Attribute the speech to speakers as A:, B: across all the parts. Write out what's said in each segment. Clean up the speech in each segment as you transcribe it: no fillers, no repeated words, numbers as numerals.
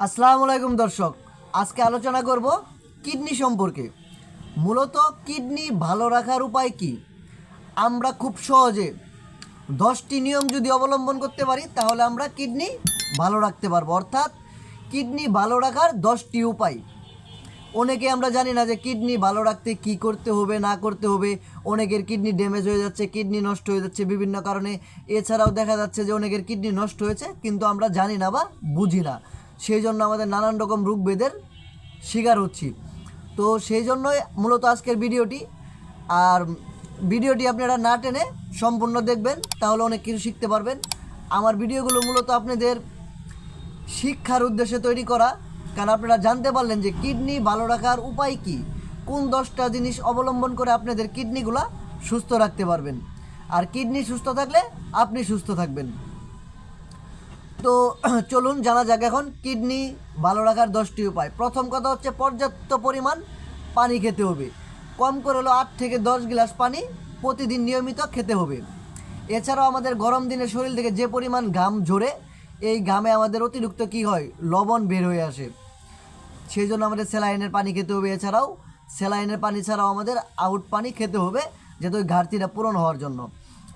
A: আসসালামু আলাইকুম দর্শক, আজকে আলোচনা করব কিডনি সম্পর্কে। মূলত কিডনি ভালো রাখার উপায় কি? আমরা খুব সহজে 10টি নিয়ম যদি অবলম্বন করতে পারি তাহলে আমরা কিডনি ভালো রাখতে পারবো। অর্থাৎ কিডনি ভালো রাখার 10টি উপায়। অনেকে আমরা জানি না যে কিডনি ভালো রাখতে কি করতে হবে না করতে হবে। অনেকের কিডনি ড্যামেজ হয়ে যাচ্ছে, কিডনি নষ্ট হয়ে যাচ্ছে বিভিন্ন কারণে। এছাড়াও দেখা যাচ্ছে যে অনেকের কিডনি নষ্ট হয়েছে কিন্তু আমরা জানি না বা বুঝি না, সেই জন্য আমাদের নানান রকম রোগভেদের শিকার হচ্ছি। তো সেই জন্যই মূলত আজকের ভিডিওটি। আর ভিডিওটি আপনারা না টেনে সম্পূর্ণ দেখবেন, তাহলে অনেক কিছু শিখতে পারবেন। আমার ভিডিওগুলো মূলত আপনাদের শিক্ষার উদ্দেশ্যে তৈরি করা, কারণ আপনারা জানতে পারলেন যে কিডনি ভালো রাখার উপায় কি, কোন 10টা জিনিস অবলম্বন করে আপনাদের কিডনিগুলা সুস্থ রাখতে পারবেন। আর কিডনি সুস্থ থাকলে আপনি সুস্থ থাকবেন। তো চলুন জানা যাক এখন কিডনি ভালো রাখার 10টি উপায়। প্রথম কথা হচ্ছে পর্যাপ্ত পরিমাণ পানি খেতে হবে। কম করে হলো 8 থেকে 10 গ্লাস পানি প্রতিদিন নিয়মিত খেতে হবে। এছাড়াও আমাদের গরম দিনে শরীর থেকে যে পরিমাণ ঘাম ঝরে, এই ঘামে আমাদের অতিরিক্ত কী হয়, লবণ বের হয়ে আসে। সেই জন্য আমাদের স্যালাইনের পানি খেতে হবে। এছাড়াও স্যালাইনের পানি ছাড়াও আমাদের আউট পানি খেতে হবে, যাতে ওই ঘাটতিটা পূরণ হওয়ার জন্য।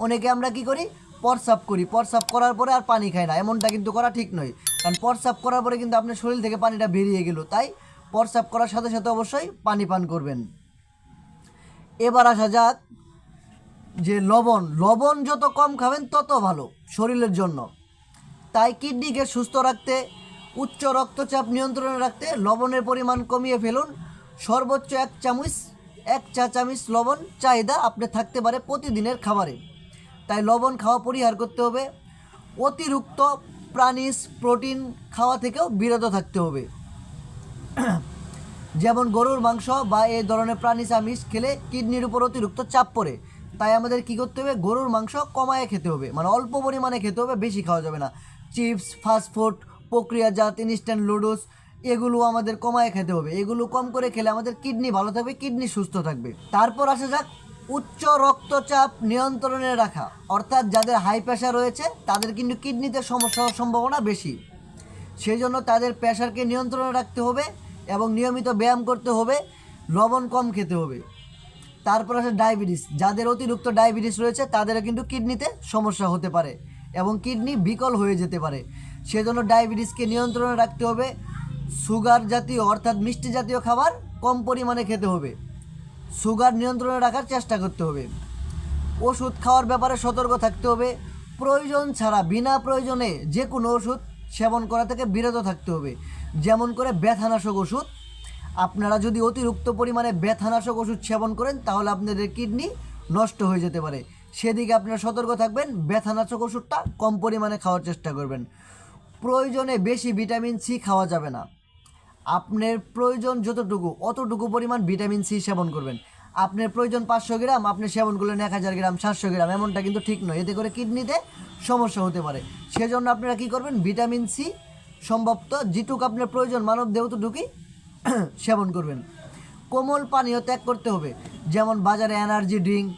A: অনেকে আমরা কি করি, প্রস্রাব করি, প্রস্রাব করার পরে আর পানি খাই না, এমনটা কিন্তু করা ঠিক নয়। কারণ প্রস্রাব করার পরে কিন্তু আপনার শরীর থেকে পানিটা বেরিয়ে গেল, তাই প্রস্রাব করার সাথে সাথে অবশ্যই পানি পান করবেন। এবার আসা যাক যে লবণ যত কম খাবেন তত ভালো শরীরের জন্য। তাই কিডনিকে সুস্থ রাখতে, উচ্চ রক্তচাপ নিয়ন্ত্রণে রাখতে লবণের পরিমাণ কমিয়ে ফেলুন। সর্বোচ্চ 1 চা চামচ লবণ চাহিদা আপনি থাকতে পারে প্রতিদিনের খাবারে, তাই লবণ খাওয়া পরিহার করতে হবে। অতিরিক্ত প্রাণীজ প্রোটিন খাওয়া থেকেও বিরত থাকতে হবে। যেমন গরুর মাংস বা এই ধরনের প্রাণীজ আমিষ খেলে কিডনির উপর অতিরিক্ত চাপ পড়ে, তাই আমাদের কী করতে হবে, গরুর মাংস কমায় খেতে হবে, মানে অল্প পরিমাণে খেতে হবে, বেশি খাওয়া যাবে না। চিপস, ফাস্টফুড, প্রক্রিয়াজাত ইনস্ট্যান্ট নুডলস, এগুলো আমাদের কমায় খেতে হবে। এগুলো কম করে খেলে আমাদের কিডনি ভালো থাকবে, কিডনি সুস্থ থাকবে। তারপর আসা যাক উচ্চ রক্তচাপ নিয়ন্ত্রণে রাখা। অর্থাৎ যাদের হাই প্রেশার রয়েছে তাদের কিন্তু কিডনিতে সমস্যা হওয়ার সম্ভাবনা বেশি। সেই জন্য তাদের প্রেশারকে নিয়ন্ত্রণে রাখতে হবে এবং নিয়মিত ব্যায়াম করতে হবে, লবণ কম খেতে হবে। তারপর আসে ডায়াবেটিস। যাদের অতিরিক্ত ডায়াবেটিস রয়েছে তাদেরও কিন্তু কিডনিতে সমস্যা হতে পারে এবং কিডনি বিকল হয়ে যেতে পারে। সেজন্য ডায়াবেটিসকে নিয়ন্ত্রণে রাখতে হবে। সুগার জাতীয় অর্থাৎ মিষ্টি জাতীয় খাবার কম পরিমাণে খেতে হবে, সুগার নিয়ন্ত্রণে রাখার চেষ্টা করতে হবে। ওষুধ খাওয়ার ব্যাপারে সতর্ক থাকতে হবে। প্রয়োজন ছাড়া বিনা প্রয়োজনে যে কোনো ওষুধ সেবন করা থেকে বিরত থাকতে হবে। যেমন করে ব্যথানাশক ওষুধ, আপনারা যদি অতিরিক্ত পরিমাণে ব্যথানাশক ওষুধ সেবন করেন তাহলে আপনাদের কিডনি নষ্ট হয়ে যেতে পারে, সেদিকে আপনারা সতর্ক থাকবেন। ব্যথানাশক ওষুধটা কম পরিমাণে খাওয়ার চেষ্টা করবেন। প্রয়োজনে বেশি ভিটামিন সি খাওয়া যাবে না। আপনার প্রয়োজন যতটুকু অতটুকু পরিমাণ ভিটামিন সি সেবন করবেন। আপনার প্রয়োজন 500 গ্রাম, আপনি সেবন করলেন 1000 গ্রাম, 700 গ্রাম, এমনটা কিন্তু ঠিক নয়। এতে করে কিডনিতে সমস্যা হতে পারে। সেজন্য আপনারা কী করবেন, ভিটামিন সি সম্ভবত যেটুকু আপনার প্রয়োজন মানব দেহ ততটুকুই সেবন করবেন। কোমল পানীয় ত্যাগ করতে হবে। যেমন বাজারে এনার্জি ড্রিঙ্ক,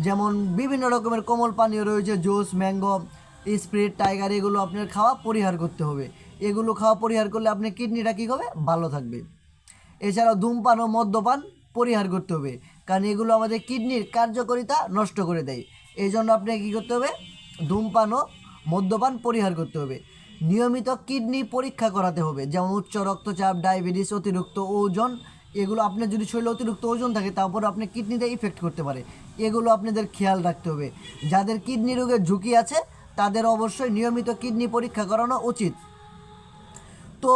A: যেমন বিভিন্ন রকমের কোমল পানীয় রয়েছে, জুস, ম্যাঙ্গো, স্প্রিট, টাইগার, এগুলো আপনার খাওয়া পরিহার করতে হবে। এগুলো খাওয়া পরিহার করলে আপনার কিডনিটা কী হবে, ভালো থাকবে। এছাড়াও ধূমপান ও মদ্যপান পরিহার করতে হবে, কারণ এগুলো আমাদের কিডনির কার্যকারিতা নষ্ট করে দেয়। এই জন্য আপনাকে কী করতে হবে, ধূমপান ও মদ্যপান পরিহার করতে হবে। নিয়মিত কিডনি পরীক্ষা করাতে হবে, যেমন উচ্চ রক্তচাপ, ডায়াবেটিস, অতিরিক্ত ওজন, এগুলো আপনার যদি শরীরে অতিরিক্ত ওজন থাকে তারপর আপনি কিডনিতে ইফেক্ট করতে পারে। এগুলো আপনাদের খেয়াল রাখতে হবে। যাদের কিডনি রোগের ঝুঁকি আছে তাদের অবশ্যই নিয়মিত কিডনি পরীক্ষা করানো উচিত। তো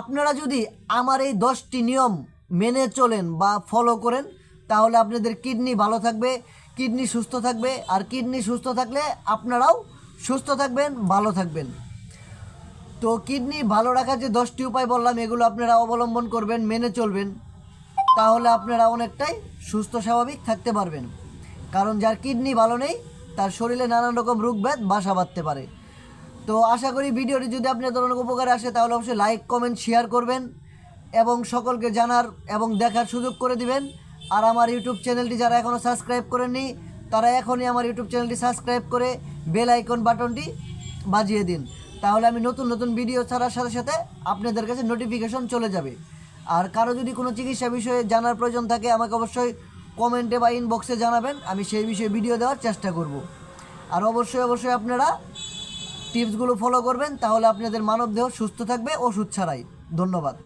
A: আপনারা যদি আমার এই 10টি নিয়ম মেনে চলেন বা ফলো করেন তাহলে আপনাদের কিডনি ভালো থাকবে, কিডনি সুস্থ থাকবে। আর কিডনি সুস্থ থাকলে আপনারাও সুস্থ থাকবেন, ভালো থাকবেন। তো কিডনি ভালো রাখার যে 10টি উপায় বললাম এগুলো আপনারা অবলম্বন করবেন, মেনে চলবেন, তাহলে আপনারা অনেকটাই সুস্থ স্বাভাবিক থাকতে পারবেন। কারণ যার কিডনি ভালো নেই তার শরীরে নানান রকম রোগব্যাধ বাসা বাঁধতে পারে। তো আশা করি ভিডিওটি যদি আপনাদের অনেক উপকারে আসে তাহলে অবশ্যই লাইক, কমেন্ট, শেয়ার করবেন এবং সকলকে জানার এবং দেখার সুযোগ করে দিবেন। আর আমার ইউটিউব চ্যানেলটি যারা এখনও সাবস্ক্রাইব করেননি তারা এখনই আমার ইউটিউব চ্যানেলটি সাবস্ক্রাইব করে বেল আইকন বাটনটি বাজিয়ে দিন, তাহলে আমি নতুন নতুন ভিডিও ছাড়ার সাথে সাথে আপনাদের কাছে নোটিফিকেশন চলে যাবে। আর কারো যদি কোনো চিকিৎসা বিষয়ে জানার প্রয়োজন থাকে আমাকে অবশ্যই কমেন্টে বা ইনবক্সে জানাবেন, আমি সেই বিষয়ে ভিডিও দেওয়ার চেষ্টা করব। আর অবশ্যই আপনারা টিপসগুলো ফলো করবেন, তাহলে আপনাদের মানবদেহ সুস্থ থাকবে ওষুধ ছাড়াই। ধন্যবাদ।